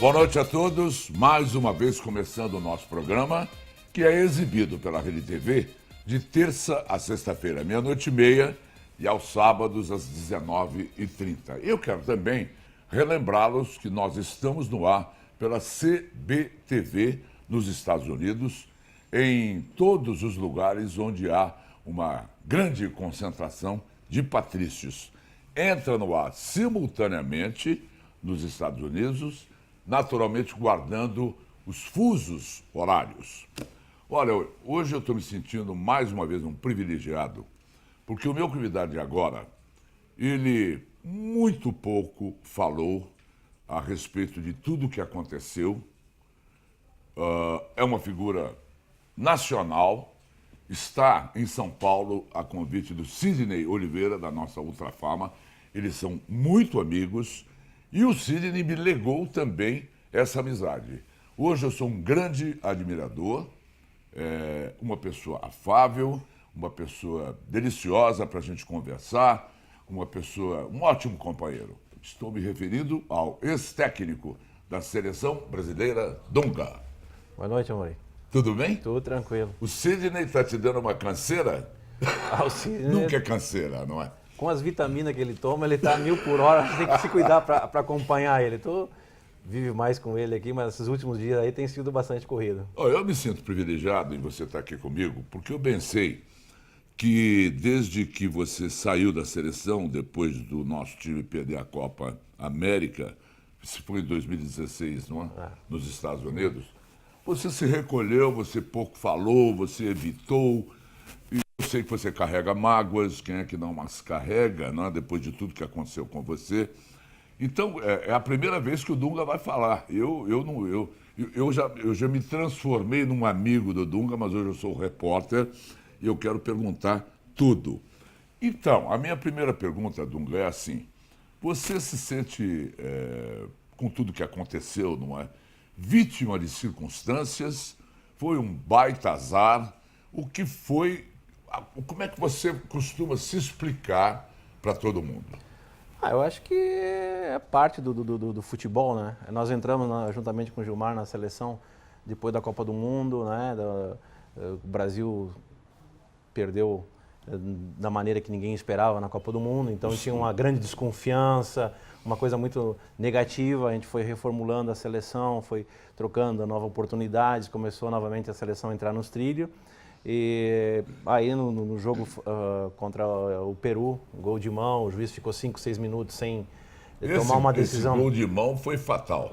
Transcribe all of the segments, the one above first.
Boa noite a todos, mais uma vez começando o nosso programa, que é exibido pela Rede TV de terça a sexta-feira, meia-noite e meia, e aos sábados às 19h30. Eu quero também relembrá-los que nós estamos no ar pela CBTV nos Estados Unidos, em todos os lugares onde há uma grande concentração de patrícios. Entra no ar simultaneamente nos Estados Unidos, naturalmente guardando os fusos horários. Olha, hoje eu estou me sentindo mais uma vez um privilegiado, porque o meu convidado de agora, ele muito pouco falou a respeito de tudo o que aconteceu. É uma figura nacional, está em São Paulo a convite do Sidney Oliveira, da nossa Ultrafama. Eles são muito amigos. E o Sidney me legou também essa amizade. Hoje eu sou um grande admirador, uma pessoa afável, uma pessoa deliciosa para a gente conversar, um ótimo companheiro. Estou me referindo ao ex-técnico da Seleção Brasileira, Dunga. Boa noite, amor. Tudo bem? Tudo tranquilo. O Sidney está te dando uma canseira? O Sidney, Nunca é canseira, não é? com as vitaminas que ele toma, ele está a 1000 por hora, a gente tem que se cuidar para acompanhar ele. Vive mais com ele aqui, mas esses últimos dias aí tem sido bastante corrido. Eu me sinto privilegiado em você estar aqui comigo, porque eu pensei que desde que você saiu da seleção, depois do nosso time perder a Copa América, isso foi em 2016, não é? Nos Estados Unidos, você se recolheu, você pouco falou, você evitou. Eu sei que você carrega mágoas, quem é que não as carrega, não é? Depois de tudo que aconteceu com você. Então, é a primeira vez que o Dunga vai falar. Eu já me transformei num amigo do Dunga, mas hoje eu sou repórter e eu quero perguntar tudo. Então, a minha primeira pergunta, Dunga, é assim. Você se sente, com tudo que aconteceu, não é? Vítima de circunstâncias? Foi um baita azar? O que foi? Como é que você costuma se explicar para todo mundo? Eu acho que é parte do futebol, né? Nós entramos juntamente com o Gilmar na seleção depois da Copa do Mundo, né? O Brasil perdeu da maneira que ninguém esperava na Copa do Mundo, então tinha uma grande desconfiança, uma coisa muito negativa. A gente foi reformulando a seleção, foi trocando novas oportunidades, começou novamente a seleção a entrar nos trilhos. E aí no jogo contra o Peru, gol de mão, o juiz ficou 5, 6 minutos sem tomar uma decisão. Esse gol de mão foi fatal.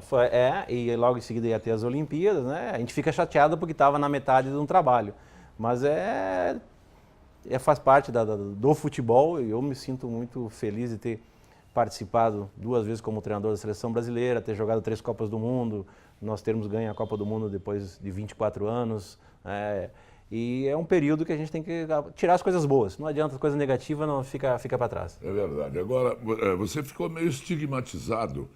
E logo em seguida ia ter as Olimpíadas, né? A gente fica chateado porque estava na metade de um trabalho. Mas faz parte do futebol, e eu me sinto muito feliz de ter participado 2 vezes como treinador da Seleção Brasileira, ter jogado 3 Copas do Mundo, nós termos ganho a Copa do Mundo depois de 24 anos. E é um período que a gente tem que tirar as coisas boas. Não adianta, as coisas negativas não fica para trás. É verdade. Agora, você ficou meio estigmatizado.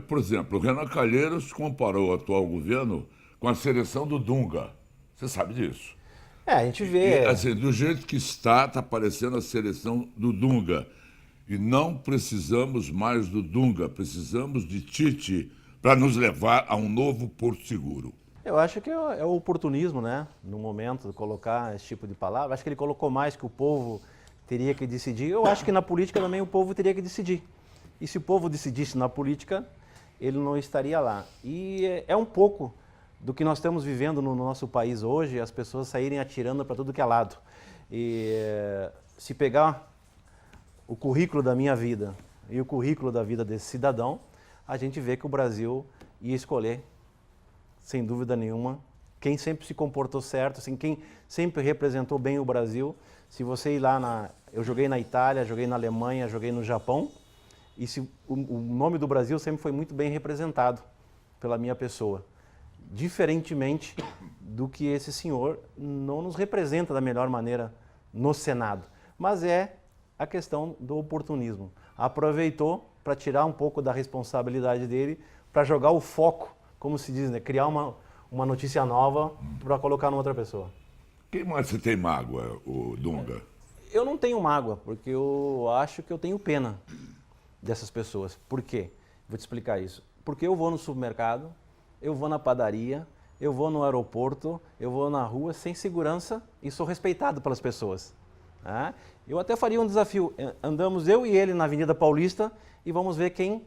Por exemplo, o Renan Calheiros comparou o atual governo com a seleção do Dunga. Você sabe disso? A gente vê... E, assim, do jeito que está parecendo a seleção do Dunga. E não precisamos mais do Dunga, precisamos de Tite para nos levar a um novo Porto Seguro. Eu acho que é o oportunismo, né? No momento de colocar esse tipo de palavra. Acho que ele colocou mais que o povo teria que decidir. Eu acho que na política também o povo teria que decidir. E se o povo decidisse na política, ele não estaria lá. E é um pouco do que nós estamos vivendo no nosso país hoje, as pessoas saírem atirando para tudo que é lado. E se pegar o currículo da minha vida e o currículo da vida desse cidadão, a gente vê que o Brasil ia escolher, sem dúvida nenhuma, quem sempre se comportou certo, assim, quem sempre representou bem o Brasil. Se você ir lá eu joguei na Itália, joguei na Alemanha, joguei no Japão, e o nome do Brasil sempre foi muito bem representado pela minha pessoa. Diferentemente do que esse senhor não nos representa da melhor maneira no Senado. Mas é a questão do oportunismo. Aproveitou para tirar um pouco da responsabilidade dele, para jogar o foco, como se diz, né? Criar uma notícia nova para colocar numa outra pessoa. Quem mais você tem mágoa, o Dunga? Eu não tenho mágoa, porque eu acho que eu tenho pena dessas pessoas. Por quê? Vou te explicar isso. porque eu vou no supermercado, eu vou na padaria, eu vou no aeroporto, eu vou na rua sem segurança e sou respeitado pelas pessoas. Tá? Eu até faria um desafio, andamos eu e ele na Avenida Paulista e vamos ver quem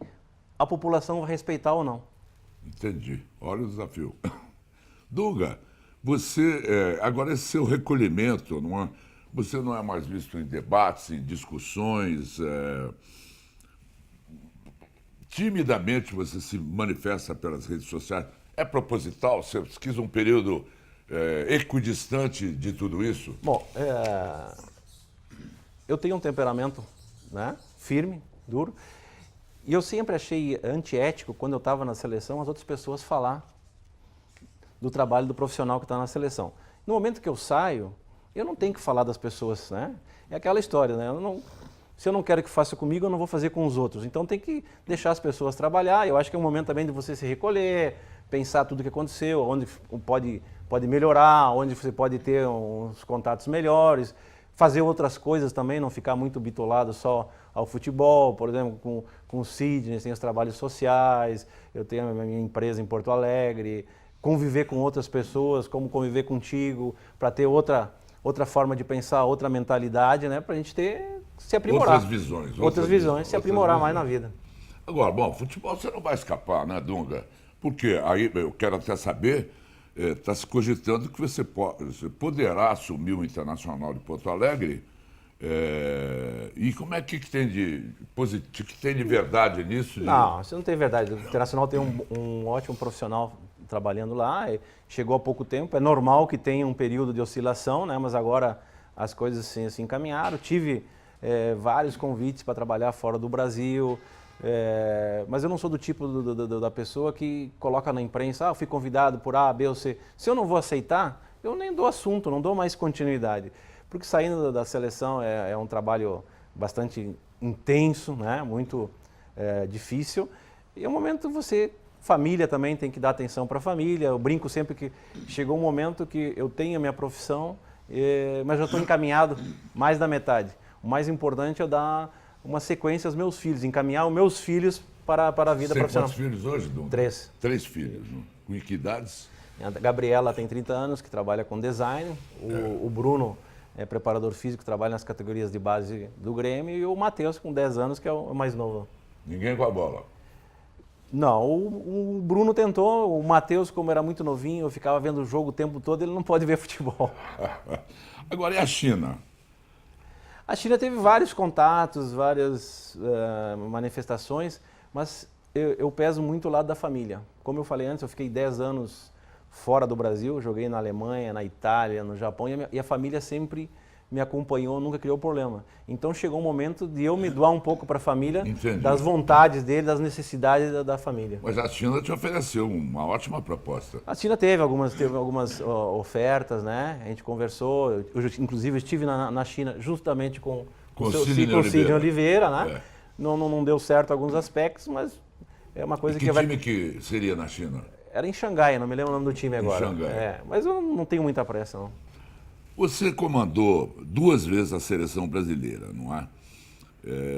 a população vai respeitar ou não. Entendi. Olha o desafio. Dunga, você, agora esse seu recolhimento, você não é mais visto em debates, em discussões, timidamente você se manifesta pelas redes sociais. É proposital? Você quis um período equidistante de tudo isso? Bom, eu tenho um temperamento, né, firme, duro, e eu sempre achei antiético, quando eu estava na seleção, as outras pessoas falar do trabalho do profissional que está na seleção. No momento que eu saio, eu não tenho que falar das pessoas, né? É aquela história, né? Se eu não quero que faça comigo, eu não vou fazer com os outros. Então tem que deixar as pessoas trabalhar. Eu acho que é um momento também de você se recolher, pensar tudo o que aconteceu, onde pode melhorar, onde você pode ter uns contatos melhores, fazer outras coisas também, não ficar muito bitolado só ao futebol. Por exemplo, com o Sidney, tem os trabalhos sociais, eu tenho a minha empresa em Porto Alegre, conviver com outras pessoas, como conviver contigo, para ter outra forma de pensar, outra mentalidade, né, para a gente se aprimorar. Outras visões, se aprimorar mais na vida. Agora, bom, futebol você não vai escapar, né, Dunga? Porque aí eu quero até saber, está se cogitando que você poderá assumir o Internacional de Porto Alegre. E como é que tem de verdade nisso? Não, isso não tem verdade. O Internacional tem um ótimo profissional trabalhando lá, chegou há pouco tempo, é normal que tenha um período de oscilação, né? Mas agora as coisas se encaminharam. Tive vários convites para trabalhar fora do Brasil, mas eu não sou do tipo da pessoa que coloca na imprensa, eu fui convidado por A, B ou C. Se eu não vou aceitar, eu nem dou assunto, não dou mais continuidade. Porque saindo da seleção é um trabalho bastante intenso, né? Muito difícil, e é um momento família também tem que dar atenção para a família. Eu brinco sempre que chegou um momento que eu tenho a minha profissão, mas já estou encaminhado mais da metade. O mais importante é dar uma sequência aos meus filhos, encaminhar os meus filhos para a vida profissional. Quantos filhos hoje, Dom? 3. 3 filhos. Com que idades? A Gabriela tem 30 anos, que trabalha com design. O Bruno é preparador físico, trabalha nas categorias de base do Grêmio. E o Matheus, com 10 anos, que é o mais novo. Ninguém com a bola? Não, o Bruno tentou, o Matheus, como era muito novinho, eu ficava vendo o jogo o tempo todo, ele não pode ver futebol. Agora, e a China? A China teve vários contatos, várias manifestações, mas eu peso muito o lado da família. Como eu falei antes, eu fiquei 10 anos fora do Brasil, joguei na Alemanha, na Itália, no Japão, e a família sempre me acompanhou, nunca criou problema. Então chegou um momento de eu me doar um pouco para a família, Entendi. Das vontades dele, das necessidades da família. Mas a China te ofereceu uma ótima proposta. A China teve algumas ofertas, né? A gente conversou, eu inclusive estive na China justamente com o Sidney Oliveira, né? Não deu certo alguns aspectos, mas é uma coisa que time que seria na China? Era em Xangai, não me lembro o nome do time agora. Em Xangai. Mas eu não tenho muita pressa, não. Você comandou 2 vezes a seleção brasileira, não é?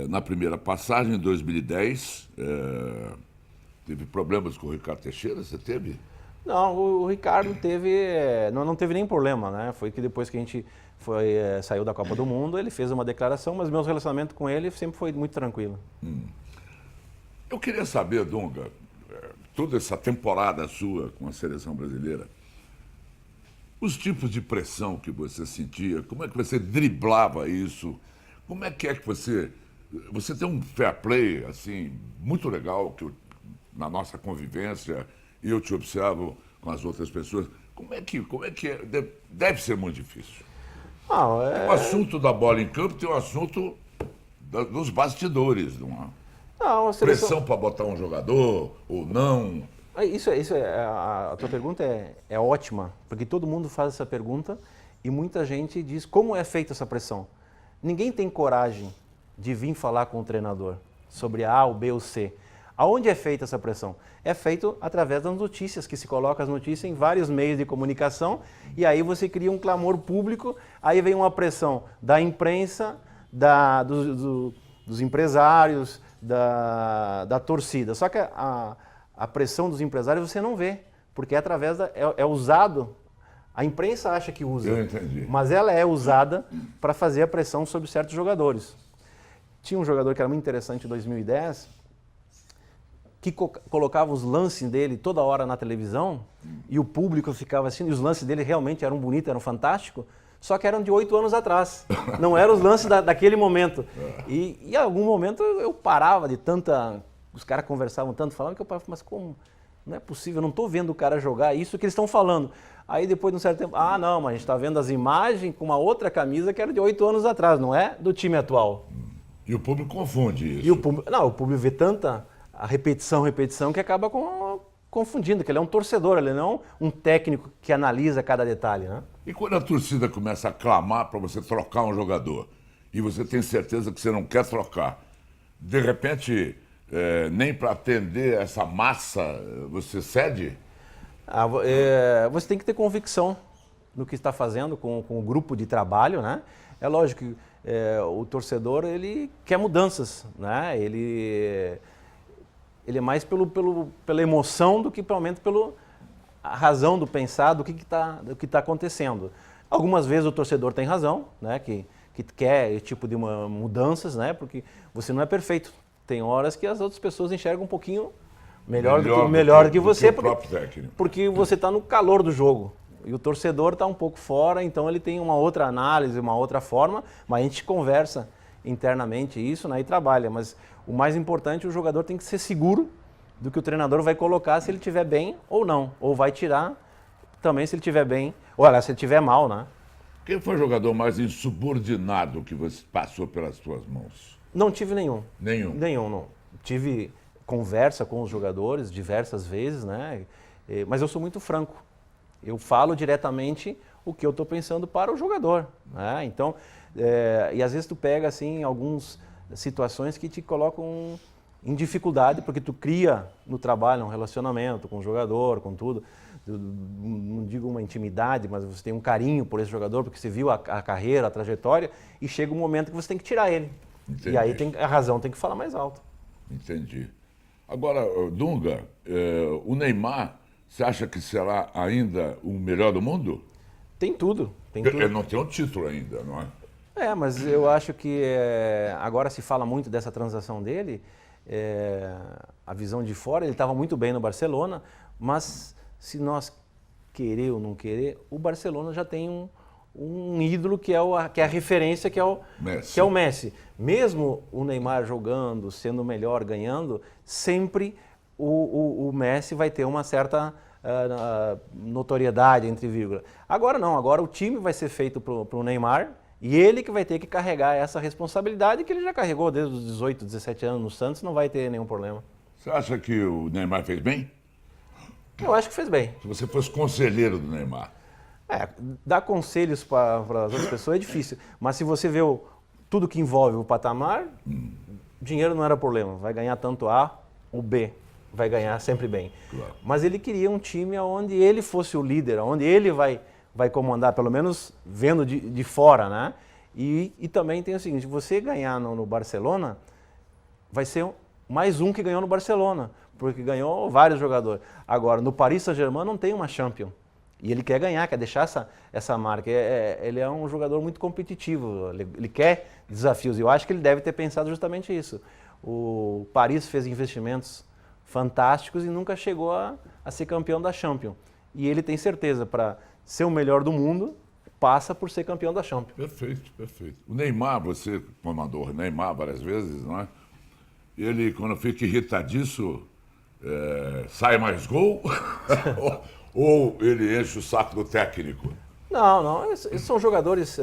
Na primeira passagem, em 2010, teve problemas com o Ricardo Teixeira, você teve? Não, o Ricardo não teve nem problema, né? Foi que depois que a gente saiu da Copa do Mundo, ele fez uma declaração, mas meu relacionamento com ele sempre foi muito tranquilo. Eu queria saber, Dunga, toda essa temporada sua com a seleção brasileira, os tipos de pressão que você sentia, como é que você driblava isso? Como é que você tem um fair play, assim, muito legal, na nossa convivência, e eu te observo com as outras pessoas. Como é que deve ser muito difícil. O assunto da bola em campo tem o assunto dos bastidores, não é? Não, a seleção... Pressão para botar um jogador ou não. A tua pergunta é ótima, porque todo mundo faz essa pergunta e muita gente diz como é feita essa pressão. Ninguém tem coragem de vir falar com o treinador sobre A, o B ou C. Aonde é feita essa pressão? É feito através das notícias, que se coloca as notícias em vários meios de comunicação e aí você cria um clamor público, aí vem uma pressão da imprensa, dos empresários, da torcida. Só que a pressão dos empresários você não vê, porque é através é usado, a imprensa acha que usa, Eu entendi. mas ela é usada para fazer a pressão sobre certos jogadores. Tinha um jogador que era muito interessante em 2010, que colocava os lances dele toda hora na televisão e o público ficava assim, e os lances dele realmente eram bonitos, eram fantásticos, só que eram de 8 anos atrás. Não eram os lances daquele momento. E em algum momento eu parava de tanta... Os caras conversavam tanto, falavam que eu parava, mas como? Não é possível, eu não estou vendo o cara jogar isso que eles estão falando. Aí depois de um certo tempo, não, mas a gente está vendo as imagens com uma outra camisa que era de 8 anos atrás, não é do time atual. E o público confunde isso. E o público vê tanta a repetição, que acaba confundindo, que ele é um torcedor, ele não é um técnico que analisa cada detalhe, né? E quando a torcida começa a clamar para você trocar um jogador, e você tem certeza que você não quer trocar, de repente, nem para atender essa massa, você cede? Você tem que ter convicção no que está fazendo com o grupo de trabalho, né? É lógico que o torcedor, ele quer mudanças, né? Ele é mais pela emoção do que provavelmente pela razão do pensar do que está acontecendo. Algumas vezes o torcedor tem razão, né? Que quer esse tipo de mudanças, né? Porque você não é perfeito. Tem horas que as outras pessoas enxergam um pouquinho melhor do que você, porque você está no calor do jogo. E o torcedor está um pouco fora, então ele tem uma outra análise, uma outra forma, mas a gente conversa internamente isso, né, e trabalha. Mas o mais importante, o jogador tem que ser seguro do que o treinador vai colocar se ele estiver bem ou não. Ou vai tirar também se ele estiver bem, ou se ele estiver mal, né? Quem foi o jogador mais insubordinado que você passou pelas suas mãos? Não tive nenhum. Nenhum, não. Tive conversa com os jogadores diversas vezes, né? Mas eu sou muito franco. Eu falo diretamente o que eu estou pensando para o jogador, né? Então, e às vezes tu pega assim algumas situações que te colocam em dificuldade, porque tu cria no trabalho um relacionamento com o jogador, com tudo. Não digo uma intimidade, mas você tem um carinho por esse jogador, porque você viu a carreira, a trajetória, e chega um momento que você tem que tirar ele. Entendi. E aí a razão tem que falar mais alto. Entendi. Agora, Dunga, o Neymar, você acha que será ainda o melhor do mundo? Tem tudo. Ele não tem um título ainda, não é? Mas eu acho que agora se fala muito dessa transação dele, a visão de fora, ele estava muito bem no Barcelona, mas se nós querer ou não querer, o Barcelona já tem um ídolo que é a referência, que é o Messi. Mesmo o Neymar jogando, sendo melhor, ganhando, sempre o Messi vai ter uma certa notoriedade, entre vírgulas. Agora não, agora o time vai ser feito para o Neymar e ele que vai ter que carregar essa responsabilidade que ele já carregou desde os 18, 17 anos no Santos, não vai ter nenhum problema. Você acha que o Neymar fez bem? Eu acho que fez bem. Se você fosse conselheiro do Neymar. Dar conselhos para as outras pessoas é difícil, mas se você vê tudo que envolve o patamar, dinheiro não era problema, vai ganhar tanto A ou B, vai ganhar sempre bem. Claro. Mas ele queria um time onde ele fosse o líder, onde ele vai comandar, pelo menos vendo de fora, né? E também tem o seguinte, você ganhar no Barcelona, vai ser mais um que ganhou no Barcelona, porque ganhou vários jogadores. Agora, no Paris Saint-Germain não tem uma Champions. E ele quer ganhar, quer deixar essa marca. Ele é um jogador muito competitivo, ele quer desafios. E eu acho que ele deve ter pensado justamente isso. O Paris fez investimentos fantásticos e nunca chegou a ser campeão da Champions. E ele tem certeza, para ser o melhor do mundo, passa por ser campeão da Champions. Perfeito, perfeito. O Neymar, você comandou o Neymar várias vezes, não é? Ele, quando fica irritadiço, sai mais gol? Ou ele enche o saco do técnico? Não. Eles são jogadores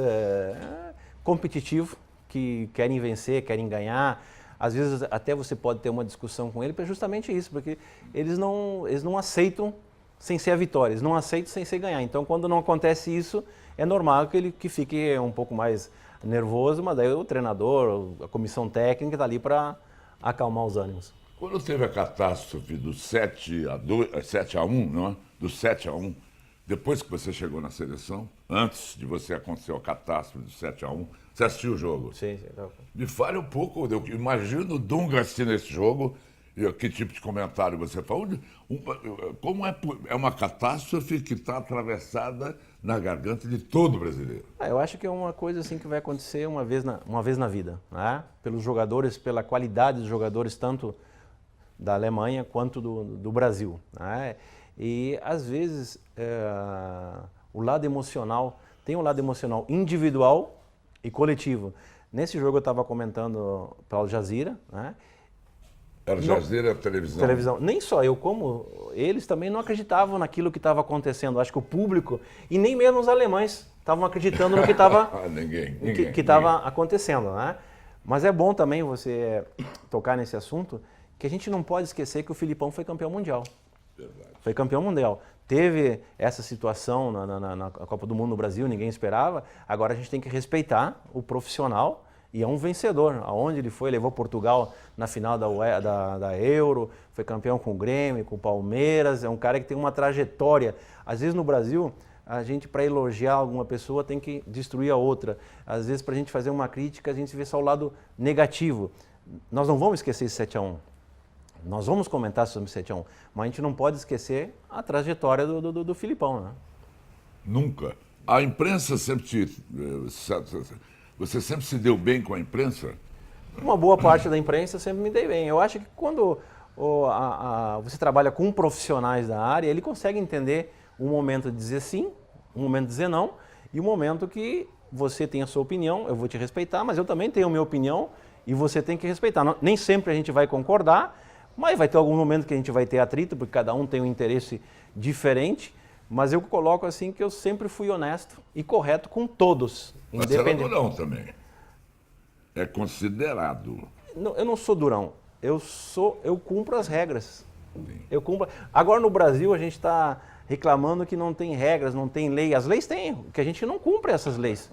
competitivos, que querem vencer, querem ganhar. Às vezes até você pode ter uma discussão com ele, para justamente isso, porque eles não aceitam sem ser a vitória, eles não aceitam sem ser ganhar. Então, quando não acontece isso, é normal que fique um pouco mais nervoso, mas daí o treinador, a comissão técnica está ali para acalmar os ânimos. Quando teve a catástrofe do 7-1, não é? Do 7-1, depois que você chegou na seleção, antes de você acontecer a catástrofe do 7-1, você assistiu o jogo? Sim. Me fale um pouco, eu imagino o Dunga assistindo esse jogo, E que tipo de comentário você faz? Como é uma catástrofe que está atravessada na garganta de todo brasileiro? Eu acho que é uma coisa assim que vai acontecer uma vez na vida, né? Pelos jogadores, pela qualidade dos jogadores, tanto da Alemanha quanto do Brasil, né? E às vezes o lado emocional, tem um lado emocional individual e coletivo. Nesse jogo eu estava comentando para Al Jazeera, né? Al Jazeera, televisão. Nem só eu, como eles também não acreditavam naquilo que estava acontecendo. Acho que o público, e nem mesmo os alemães, estavam acreditando no que estava acontecendo, né? Mas é bom também você tocar nesse assunto, que a gente não pode esquecer que o Filipão foi campeão mundial. Verdade. Foi campeão mundial. Teve essa situação na Copa do Mundo no Brasil, ninguém esperava. Agora a gente tem que respeitar o profissional. E é um vencedor, aonde ele foi, levou Portugal na final da Euro, foi campeão com o Grêmio, com o Palmeiras, é um cara que tem uma trajetória. Às vezes no Brasil, a gente para elogiar alguma pessoa tem que destruir a outra. Às vezes para a gente fazer uma crítica, a gente vê só o lado negativo. Nós não vamos esquecer esse 7-1. Nós vamos comentar sobre o 7-1, mas a gente não pode esquecer a trajetória do Filipão, né? Nunca. A imprensa sempre Você sempre se deu bem com a imprensa? Uma boa parte da imprensa sempre me dei bem. Eu acho que quando você trabalha com profissionais da área, ele consegue entender um momento de dizer sim, um momento de dizer não, e um momento que você tem a sua opinião, eu vou te respeitar, mas eu também tenho a minha opinião e você tem que respeitar. Nem sempre a gente vai concordar, mas vai ter algum momento que a gente vai ter atrito, porque cada um tem um interesse diferente, mas eu coloco assim que eu sempre fui honesto e correto com todos. Mas você é durão também. É considerado. Não, eu não sou durão. Eu cumpro as regras. Eu cumpro. Agora no Brasil a gente está reclamando que não tem regras, não tem lei. As leis têm, que a gente não cumpre essas leis.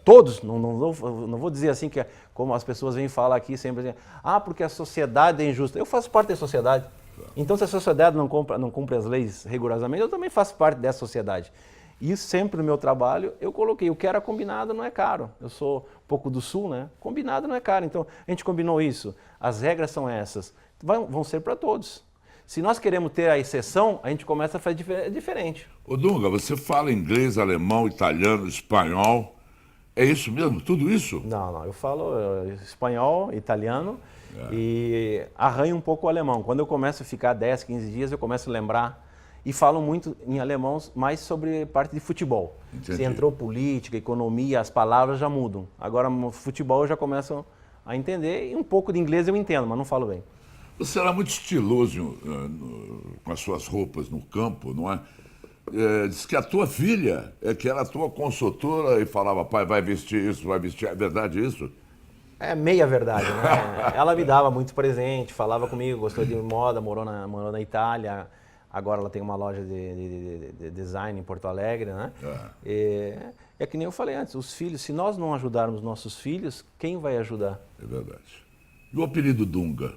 Todos, não vou dizer assim que é como as pessoas vêm falar aqui sempre assim, porque a sociedade é injusta. Eu faço parte da sociedade. Então se a sociedade não cumpre as leis rigorosamente, eu também faço parte dessa sociedade. E sempre no meu trabalho eu coloquei, o que era combinado não é caro. Eu sou um pouco do sul, né? Combinado não é caro. Então a gente combinou isso, as regras são essas, vão ser para todos. Se nós queremos ter a exceção, a gente começa a fazer diferente. Ô Dunga, você fala inglês, alemão, italiano, espanhol, é isso mesmo? Tudo isso? Não, eu falo espanhol, italiano e arranho um pouco o alemão. Quando eu começo a ficar 10, 15 dias, eu começo a lembrar. E falam muito em alemão mais sobre parte de futebol. Entendi. Se entrou política, economia, as palavras já mudam. Agora, no futebol eu já começo a entender e um pouco de inglês eu entendo, mas não falo bem. Você era muito estiloso com as suas roupas no campo, não é? Diz que a tua filha que era a tua consultora e falava, pai, vai vestir isso, vai vestir. É verdade isso? É meia verdade, né? Ela me dava muito presente, falava comigo, gostou de moda, morou na Itália. Agora ela tem uma loja de design em Porto Alegre, né? É que nem eu falei antes, os filhos, se nós não ajudarmos nossos filhos, quem vai ajudar? É verdade. E o apelido Dunga?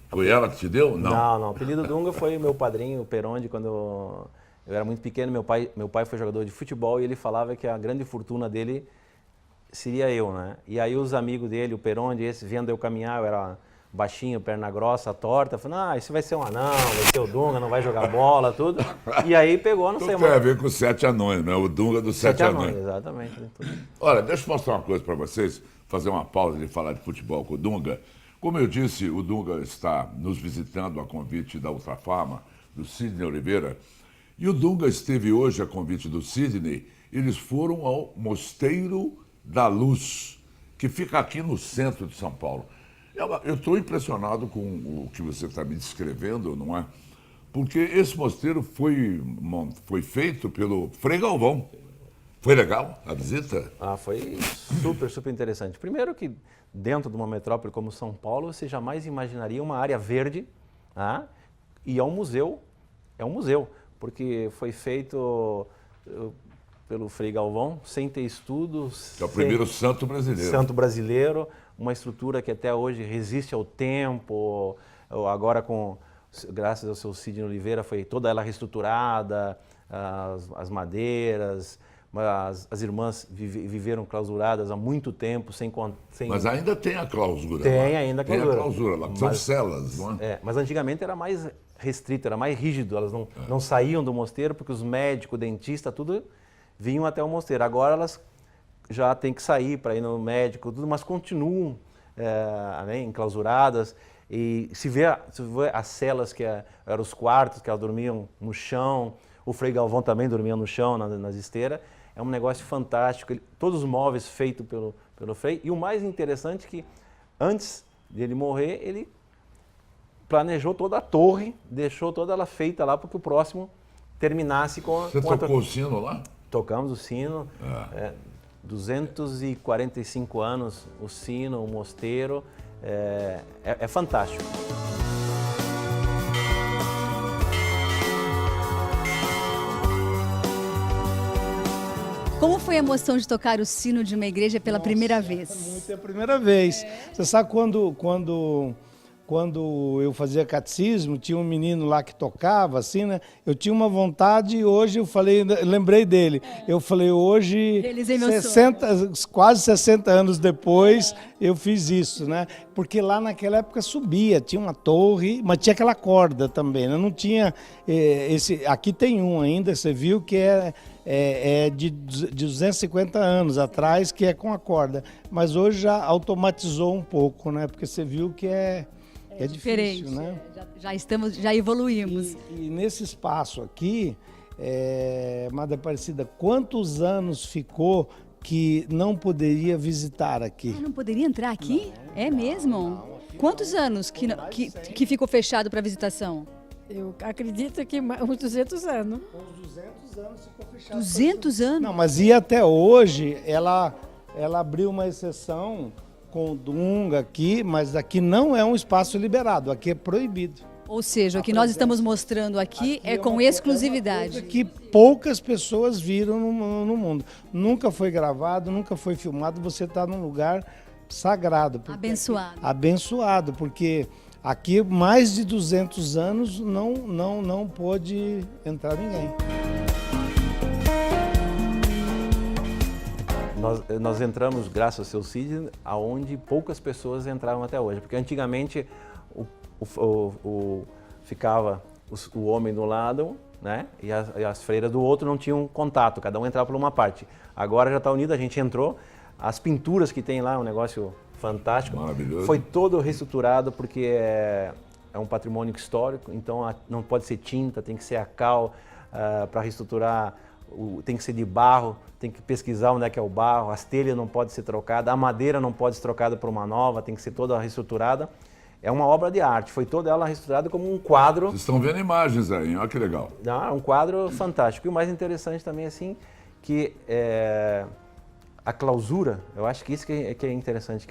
Foi ela que te deu? Não. O apelido Dunga foi meu padrinho, o Peronde, quando eu era muito pequeno. Meu pai foi jogador de futebol e ele falava que a grande fortuna dele seria eu, né? E aí os amigos dele, o Peronde, esse, vendo eu caminhar, eu era baixinho, perna grossa, torta, falando, esse vai ser um anão, vai ser o Dunga, não vai jogar bola, tudo. E aí pegou, não sei mais. Tem a ver com os 7 anões, né? O Dunga dos 7 anões. Exatamente. Olha, deixa eu mostrar uma coisa para vocês, fazer uma pausa de falar de futebol com o Dunga. Como eu disse, o Dunga está nos visitando a convite da Ultrafarma, do Sidney Oliveira. E o Dunga esteve hoje a convite do Sidney. Eles foram ao Mosteiro da Luz, que fica aqui no centro de São Paulo. Eu estou impressionado com o que você está me descrevendo, não é? Porque esse mosteiro foi feito pelo Frei Galvão. Foi legal a visita? Foi super interessante. Primeiro que dentro de uma metrópole como São Paulo, você jamais imaginaria uma área verde, e é um museu, porque foi feito pelo Frei Galvão, sem ter estudos. É o primeiro santo brasileiro. Santo brasileiro, uma estrutura que até hoje resiste ao tempo, agora graças ao seu Sidney Oliveira, foi toda ela reestruturada, as madeiras, mas as irmãs viveram clausuradas há muito tempo, sem... Mas ainda tem a clausura. Tem lá. ainda a Tem clausura. a clausura lá, são celas, não é? Mas antigamente era mais restrito, era mais rígido, elas não saíam do mosteiro porque os médicos, dentistas, tudo vinham até o mosteiro. Agora elas já têm que sair para ir no médico, tudo, mas continuam enclausuradas. E se vê as celas que eram os quartos, que elas dormiam no chão, o Frei Galvão também dormia no chão, nas esteiras. É um negócio fantástico, todos os móveis feitos pelo Frei. E o mais interessante é que antes dele morrer, ele planejou toda a torre, deixou toda ela feita lá para que o próximo terminasse com Você tocou o sino lá? Tocamos o sino, 245 anos o sino, o mosteiro, é fantástico. Como foi a emoção de tocar o sino de uma igreja pela primeira vez? Muito, é a primeira vez. Você sabe quando eu fazia catecismo, tinha um menino lá que tocava, assim, né? Eu tinha uma vontade e hoje eu falei, lembrei dele. Eu falei, hoje, quase 60 anos depois, eu fiz isso, né? Porque lá naquela época subia, tinha uma torre, mas tinha aquela corda também, né? Não tinha aqui tem um ainda, você viu que é de 250 anos atrás, que é com a corda. Mas hoje já automatizou um pouco, né? Porque você viu que é diferente, difícil, né? Já evoluímos. E nesse espaço aqui, Madre Aparecida, quantos anos ficou que não poderia visitar aqui? Não poderia entrar aqui? Não, mesmo? Quantos anos que ficou fechado para visitação? Eu acredito que uns 200 anos. Uns 200 anos ficou fechado. 200 anos? Não, mas e até hoje, ela abriu uma exceção com Dunga aqui, mas aqui não é um espaço liberado, aqui é proibido. Ou seja, o que nós estamos mostrando aqui é com exclusividade. Que poucas pessoas viram no mundo. Nunca foi gravado, nunca foi filmado, você está num lugar sagrado. Abençoado. Abençoado, porque aqui mais de 200 anos não pôde entrar ninguém. Nós entramos, graças ao seu Cid, aonde poucas pessoas entravam até hoje. Porque antigamente ficava o homem do lado, né? E as freiras do outro não tinham contato, cada um entrava por uma parte. Agora já está unido, a gente entrou. As pinturas que tem lá, é um negócio fantástico. Maravilhoso. Foi todo reestruturado porque é um patrimônio histórico, então não pode ser tinta, tem que ser a cal para reestruturar. Tem que ser de barro, tem que pesquisar onde é que é o barro, as telhas não podem ser trocadas, a madeira não pode ser trocada por uma nova, tem que ser toda reestruturada. É uma obra de arte, foi toda ela reestruturada como um quadro. Vocês estão vendo imagens aí, olha que legal. É um quadro fantástico. E o mais interessante também, assim, que a clausura, eu acho que isso que é interessante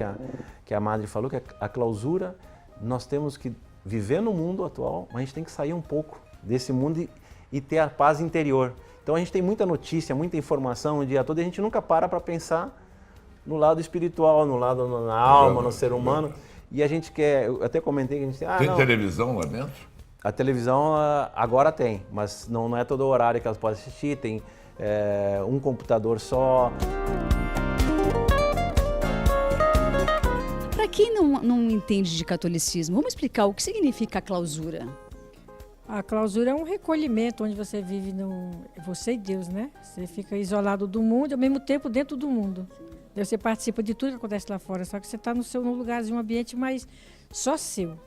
que a Madre falou, que a clausura, nós temos que viver no mundo atual, mas a gente tem que sair um pouco desse mundo e ter a paz interior. Então a gente tem muita notícia, muita informação o dia todo e a gente nunca para pensar no lado espiritual, no lado na alma, no ser humano. E a gente quer, eu até comentei que a gente tem... Tem televisão lá dentro? A televisão agora tem, mas não é todo o horário que elas podem assistir, tem um computador só. Para quem não entende de catolicismo, vamos explicar o que significa a clausura. A clausura é um recolhimento onde você vive, você e Deus, né? Você fica isolado do mundo e ao mesmo tempo dentro do mundo. Você participa de tudo que acontece lá fora, só que você está num lugarzinho, um ambiente mais só seu.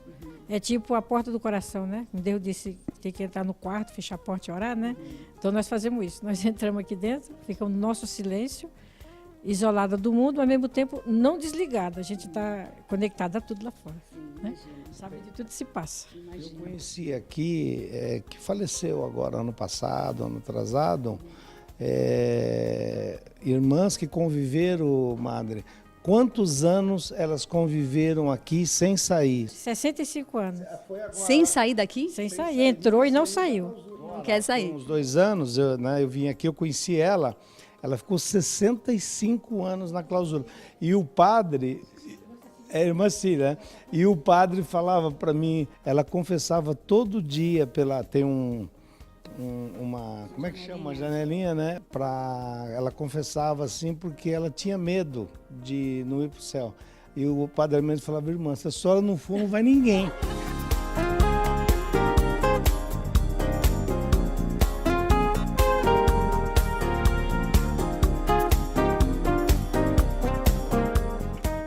É tipo a porta do coração, né? Deus disse que tem que entrar no quarto, fechar a porta e orar, né? Então nós fazemos isso. Nós entramos aqui dentro, ficamos no nosso silêncio, isolada do mundo, mas ao mesmo tempo não desligada. A gente está conectada a tudo lá fora. Né? Sabe de tudo que se passa. Eu conheci aqui, que faleceu agora, ano passado, ano atrasado, irmãs que conviveram, Madre. Quantos anos elas conviveram aqui sem sair? 65 anos. Sem sair daqui? Sem sair. Entrou e não saiu. Não quer sair. Uns 2 anos, eu vim aqui, eu conheci ela. Ela ficou 65 anos na clausura. E o padre... irmã Cília, né? E o padre falava para mim, ela confessava todo dia, tem uma, como é que chama? Uma janelinha, né? Ela confessava assim porque ela tinha medo de não ir para o céu. E o Padre Armando falava, irmã, se a senhora não for, não vai ninguém.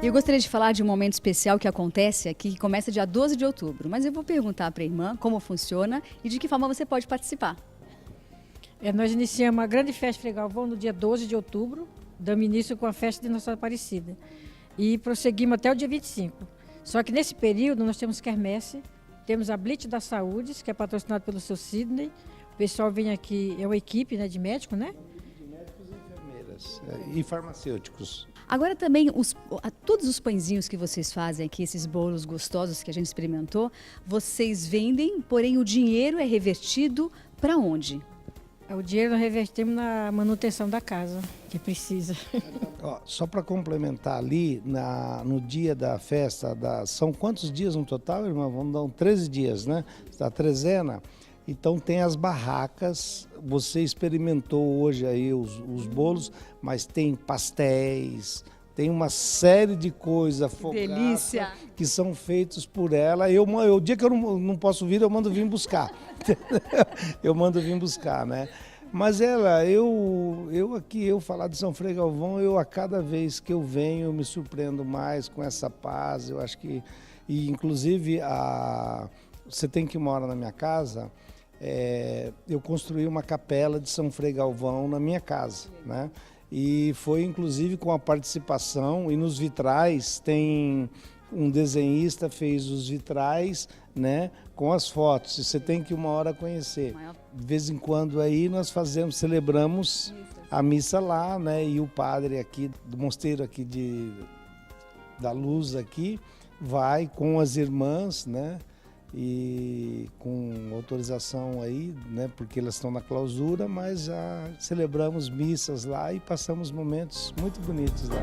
Eu gostaria de falar de um momento especial que acontece aqui, que começa dia 12 de outubro. Mas eu vou perguntar para a irmã como funciona e de que forma você pode participar. Nós iniciamos a grande festa Frei Galvão no dia 12 de outubro, damos início com a festa de Nossa Senhora Aparecida. E prosseguimos até o dia 25. Só que nesse período nós temos quermesse, temos a Blitz da Saúde, que é patrocinado pelo seu Sidney. O pessoal vem aqui, é uma equipe, né, de médicos, né? De médicos e enfermeiras e farmacêuticos. Agora também, todos os pãezinhos que vocês fazem aqui, esses bolos gostosos que a gente experimentou, vocês vendem, porém o dinheiro é revertido para onde? O dinheiro nós revertimos na manutenção da casa, que precisa. Ó, só para complementar ali, no dia da festa, são quantos dias no total, irmão? Vamos dar 13 dias, né? Da trezena. Então tem as barracas, você experimentou hoje aí os bolos, mas tem pastéis, tem uma série de coisas Delícia! Que são feitos por ela. O dia que eu não posso vir, eu mando vir buscar. Eu mando vir buscar, né? Mas eu falar de São Frei Galvão, a cada vez que eu venho, eu me surpreendo mais com essa paz. Eu acho que, e inclusive, você tem que morar na minha casa. Eu construí uma capela de São Frei Galvão na minha casa, né? E foi inclusive com a participação, e nos vitrais tem um desenhista fez os vitrais, né, com as fotos. Você tem que uma hora conhecer. De vez em quando aí nós celebramos a missa lá, né? E o padre aqui do mosteiro aqui da Luz aqui vai com as irmãs, né? E com autorização aí, né, porque elas estão na clausura, mas celebramos missas lá e passamos momentos muito bonitos lá.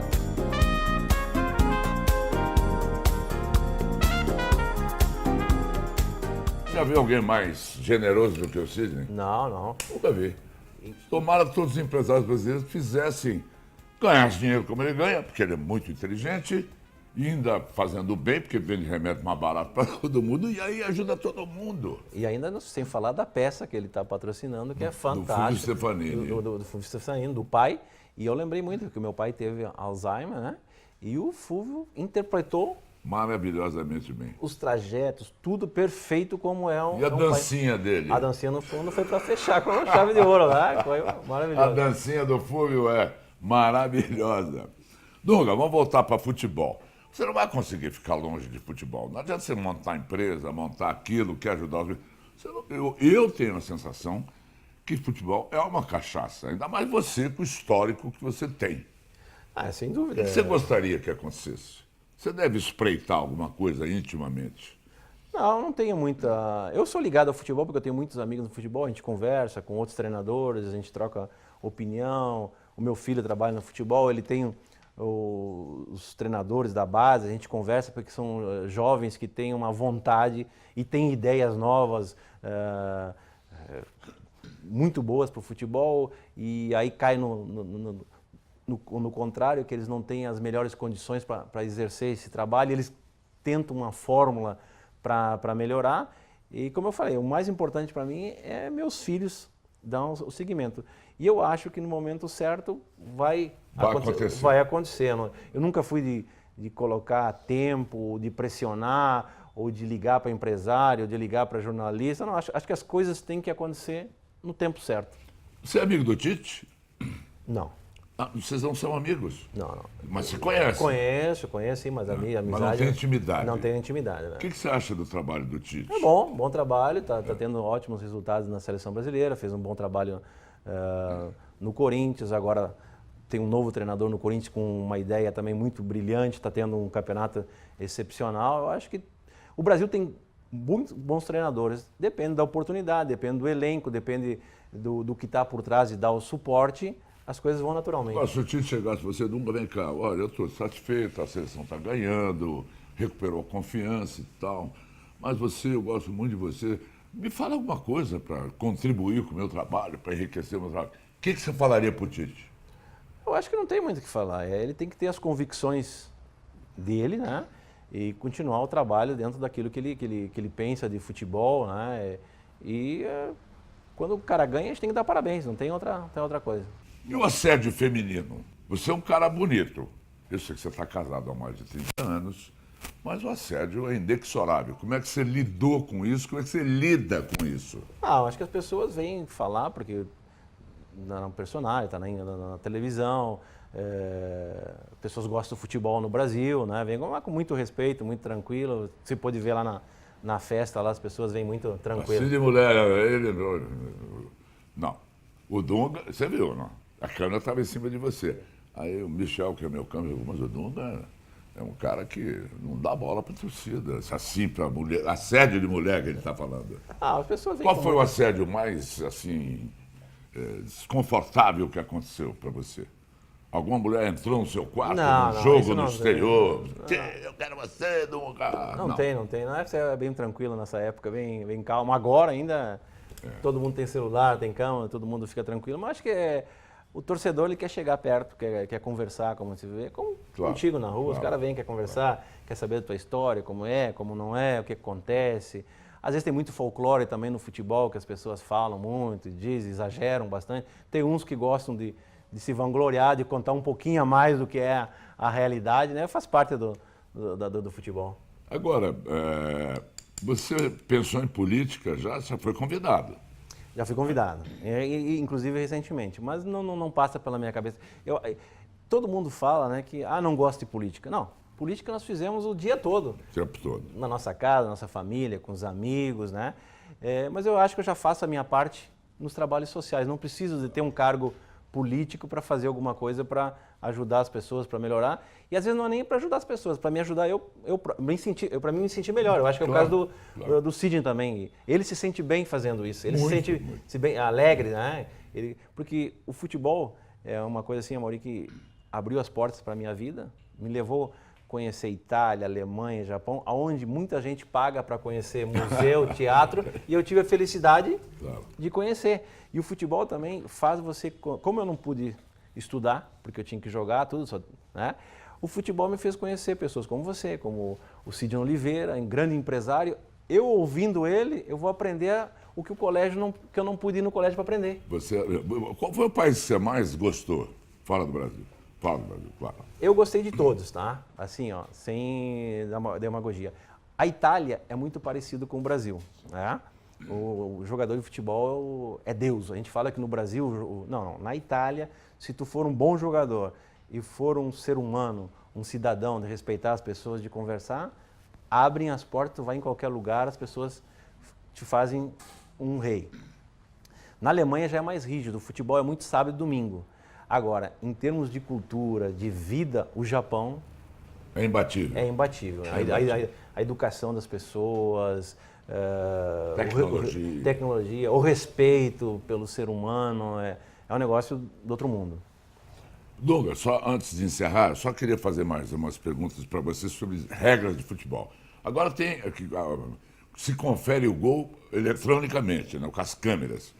Já viu alguém mais generoso do que o Sidney? Não. Nunca vi. Tomara que todos os empresários brasileiros ganhassem dinheiro como ele ganha, porque ele é muito inteligente, e ainda fazendo bem, porque vende remédio mais barato para todo mundo, e aí ajuda todo mundo. E ainda sem falar da peça que ele está patrocinando, que é fantástica. Do Fulvio Stefanini. Do Fulvio Stefanini, do pai. E eu lembrei muito que o meu pai teve Alzheimer, né? E o Fulvio interpretou maravilhosamente bem. os trajetos, tudo perfeito como é um. E a dancinha dele? A dancinha no fundo foi para fechar com a chave de ouro, né? Foi maravilhoso. A dancinha do Fulvio é maravilhosa. Dunga, vamos voltar para futebol. Você não vai conseguir ficar longe de futebol. Não adianta você montar empresa, montar aquilo, quer ajudar os... Eu tenho a sensação que futebol é uma cachaça. Ainda mais você, com o histórico que você tem. Sem dúvida. O que você gostaria que acontecesse? Você deve espreitar alguma coisa intimamente. Não tenho muita... Eu sou ligado ao futebol porque eu tenho muitos amigos no futebol, a gente conversa com outros treinadores, a gente troca opinião. O meu filho trabalha no futebol, ele tem os treinadores da base, a gente conversa porque são jovens que têm uma vontade e têm ideias novas, muito boas para o futebol, e aí cai no contrário, que eles não têm as melhores condições para exercer esse trabalho, eles tentam uma fórmula para melhorar, e como eu falei, o mais importante para mim é meus filhos dar o seguimento. E eu acho que no momento certo vai acontecer. Eu nunca fui de colocar tempo, de pressionar, ou de ligar para empresário, ou de ligar para jornalista. Não, acho que as coisas têm que acontecer no tempo certo. Você é amigo do Tite? Não. Vocês não são amigos? Não. Mas você conhece? Conheço, sim, mas a minha amizade... Mas não tem intimidade? Não tenho intimidade, né? O que você acha do trabalho do Tite? É bom trabalho, tá tendo ótimos resultados na seleção brasileira, fez um bom trabalho no Corinthians, agora tem um novo treinador no Corinthians com uma ideia também muito brilhante, está tendo um campeonato excepcional. Eu acho que o Brasil tem muitos bons treinadores, depende da oportunidade, depende do elenco, depende do que está por trás e dar o suporte, as coisas vão naturalmente. Agora, se o Tite chegasse você, nunca vem cá, olha, eu estou satisfeito, a seleção está ganhando, recuperou confiança e tal, mas você, eu gosto muito de você. Me fala alguma coisa para contribuir com o meu trabalho, para enriquecer o meu trabalho. O que você falaria para o Tite? Eu acho que não tem muito o que falar. Ele tem que ter as convicções dele, né? E continuar o trabalho dentro daquilo que ele pensa de futebol, né? Quando o cara ganha, a gente tem que dar parabéns, não tem outra coisa. E o assédio feminino? Você é um cara bonito. Eu sei que você está casado há mais de 30 anos, mas o assédio é inexorável. Como é que você lidou com isso? Como é que você lida com isso? Eu acho que as pessoas vêm falar, porque no personagem, está na televisão, pessoas gostam do futebol no Brasil, né? Vem com muito respeito, muito tranquilo. Você pode ver lá na festa, lá as pessoas vêm muito tranquilas. Assim de mulher, ele... Não. O Dunga, você viu, não? A câmera estava em cima de você. Aí o Michel, que é meu câmera, mas o Dunga é um cara que não dá bola para torcida. Assim, para mulher, assédio de mulher que ele está falando. As pessoas vêm Qual foi o assédio mais, assim, desconfortável que aconteceu para você? Alguma mulher entrou no seu quarto, num jogo no exterior? Eu quero você, Dunga. Não tem. Não é que você é bem tranquilo nessa época, bem calmo. Agora ainda todo mundo tem celular, tem cama, todo mundo fica tranquilo. Mas acho que o torcedor ele quer chegar perto, quer conversar, como se vê, contigo na rua. Os caras vêm, quer conversar, quer saber da tua história, como é, como não é, o que acontece. Às vezes tem muito folclore também no futebol, que as pessoas falam muito, dizem, exageram bastante. Tem uns que gostam de se vangloriar, de contar um pouquinho a mais do que é a realidade, né? Faz parte do futebol. Agora, você pensou em política já foi convidado. Já fui convidado, inclusive recentemente, mas não passa pela minha cabeça. Todo mundo fala, né, que não gosto de política. Não, política nós fizemos o dia todo. O tempo todo. Na nossa casa, na nossa família, com os amigos, né? Mas eu acho que eu já faço a minha parte nos trabalhos sociais. Não preciso de ter um cargo político para fazer alguma coisa para ajudar as pessoas, para melhorar. E às vezes não é nem para ajudar as pessoas, para me ajudar para mim me sentir melhor. Eu acho que é o caso do Sidney também. Ele se sente bem fazendo isso. Ele se sente bem alegre, né? Porque o futebol é uma coisa assim, Amaury, que abriu as portas para a minha vida, me levou a conhecer Itália, Alemanha, Japão, onde muita gente paga para conhecer museu, teatro, e eu tive a felicidade de conhecer. E o futebol também faz você, como eu não pude estudar, porque eu tinha que jogar tudo, né? O futebol me fez conhecer pessoas como você, como o Sidney Oliveira, um grande empresário. Eu ouvindo ele, eu vou aprender o que que eu não pude ir no colégio para aprender. Qual foi o país que você mais gostou fora do Brasil? Fora do Brasil, claro. Eu gostei de todos, tá? Assim, sem demagogia. A Itália é muito parecido com o Brasil, né? O jogador de futebol é Deus. A gente fala que no Brasil... Não, na Itália, se tu for um bom jogador e for um ser humano, um cidadão, de respeitar as pessoas, de conversar, abrem as portas, tu vai em qualquer lugar, as pessoas te fazem um rei. Na Alemanha já é mais rígido, o futebol é muito sábado e domingo. Agora, em termos de cultura, de vida, o Japão... É imbatível. É imbatível. A educação das pessoas... tecnologia, o respeito pelo ser humano, é um negócio do outro mundo. Dunga, só antes de encerrar, eu só queria fazer mais umas perguntas para você sobre regras de futebol. Agora se confere o gol eletronicamente, né, com as câmeras.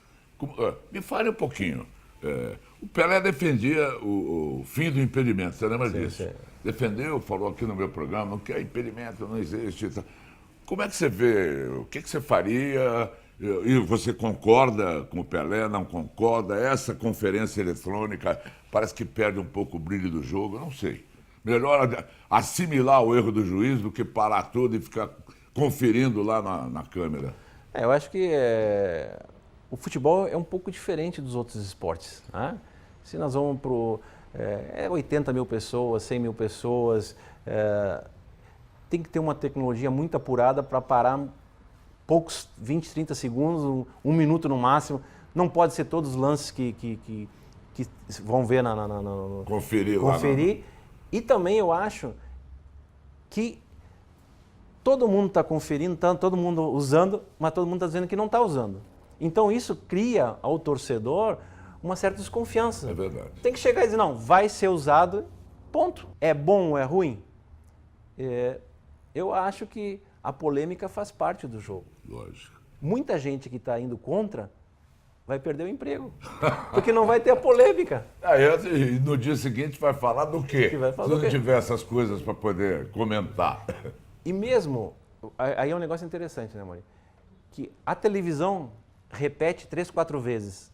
Me fale um pouquinho. O Pelé defendia o fim do impedimento, você lembra disso? Sim. Defendeu, falou aqui no meu programa, não quer impedimento, não existe. Como é que você vê? O que você faria? E você concorda com o Pelé? Não concorda? Essa conferência eletrônica parece que perde um pouco o brilho do jogo. Eu não sei. Melhor assimilar o erro do juiz do que parar tudo e ficar conferindo lá na câmera. Eu acho que o futebol é um pouco diferente dos outros esportes, né? Se nós vamos para 80 mil pessoas, 100 mil pessoas... tem que ter uma tecnologia muito apurada para parar poucos, 20, 30 segundos, um minuto no máximo. Não pode ser todos os lances que vão ver Conferir. E também eu acho que todo mundo está conferindo, todo mundo usando, mas todo mundo está dizendo que não está usando. Então isso cria ao torcedor uma certa desconfiança. É verdade. Tem que chegar e dizer, não, vai ser usado, ponto. É bom ou é ruim? Eu acho que a polêmica faz parte do jogo. Lógico. Muita gente que está indo contra vai perder o emprego, porque não vai ter a polêmica. Aí no dia seguinte vai falar do quê? Que vai falar Se do não quê? tiver essas coisas para poder comentar. E mesmo, aí é um negócio interessante, né, Maurício? Que a televisão repete 3, 4 vezes.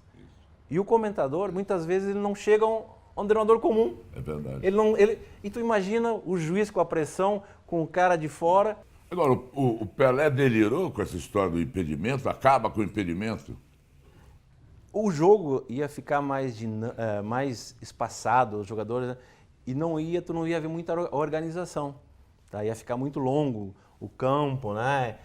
E o comentador, muitas vezes, ele não chega a um denominador comum. É verdade. E tu imagina o juiz com a pressão, com o cara de fora. Agora, o Pelé delirou com essa história do impedimento, acaba com o impedimento. O jogo ia ficar mais espaçado, os jogadores, né? E tu não ia ver muita organização. Tá? Ia ficar muito longo o campo, né?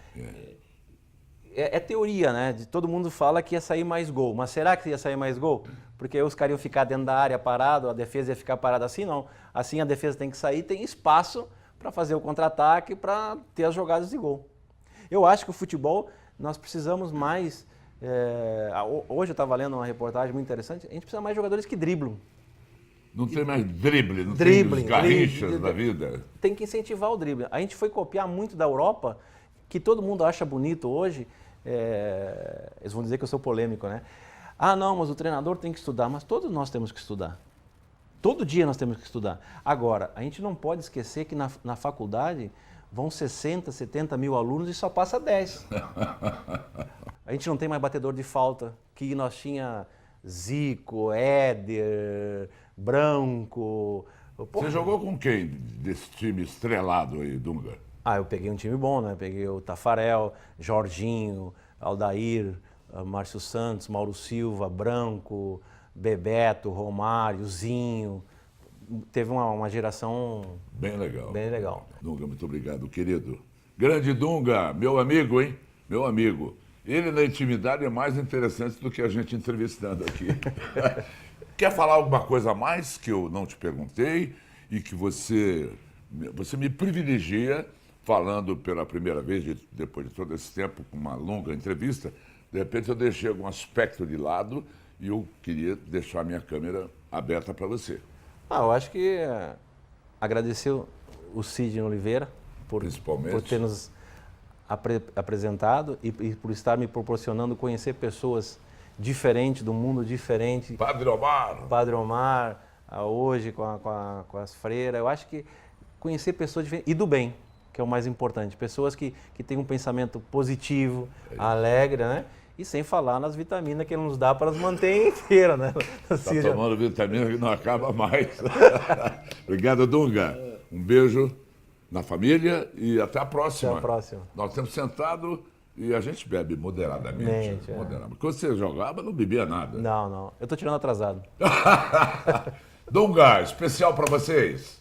É teoria, né? Todo mundo fala que ia sair mais gol. Mas será que ia sair mais gol? Porque os caras iam ficar dentro da área parado, a defesa ia ficar parada assim, não. Assim a defesa tem que sair, tem espaço para fazer o contra-ataque, para ter as jogadas de gol. Eu acho que o futebol, nós precisamos mais... hoje eu estava lendo uma reportagem muito interessante, a gente precisa mais de jogadores que driblam. Não tem mais drible, não Dribbling, tem os garrinchas drible. da vida. Tem que incentivar o drible. A gente foi copiar muito da Europa, que todo mundo acha bonito hoje. Eles vão dizer que eu sou polêmico, né? Ah, não, mas o treinador tem que estudar. Mas todos nós temos que estudar. Todo dia nós temos que estudar. Agora, a gente não pode esquecer que na faculdade vão 60, 70 mil alunos e só passa 10. A gente não tem mais batedor de falta, que nós tinha Zico, Éder, Branco. Você jogou com quem desse time estrelado aí, Dunga? Eu peguei um time bom, né? Peguei o Tafarel, Jorginho, Aldair, Márcio Santos, Mauro Silva, Branco, Bebeto, Romário, Zinho. Teve uma geração Bem legal. bem legal. Dunga, muito obrigado, querido. Grande Dunga, meu amigo, hein? Meu amigo. Ele na intimidade é mais interessante do que a gente entrevistando aqui. Quer falar alguma coisa a mais que eu não te perguntei e que você me privilegia falando pela primeira vez, depois de todo esse tempo, com uma longa entrevista, de repente eu deixei algum aspecto de lado e eu queria deixar a minha câmera aberta para você. Eu acho que agradecer o Sidney Oliveira por Principalmente. ter nos apresentado e por estar me proporcionando conhecer pessoas diferentes, do mundo diferente. Padre Omar. Padre Omar, hoje com as freiras. Eu acho que conhecer pessoas diferentes e do bem, que é o mais importante. Pessoas que têm um pensamento positivo, alegre, né? E sem falar nas vitaminas que ele nos dá para nos manter inteira, né? Está tomando vitamina que não acaba mais. Obrigado, Dunga. Um beijo na família e até a próxima. Até a próxima. Nós estamos sentados e a gente bebe moderadamente. Moderadamente. Quando você jogava, não bebia nada. Não. Eu estou tirando atrasado. Dunga, especial para vocês.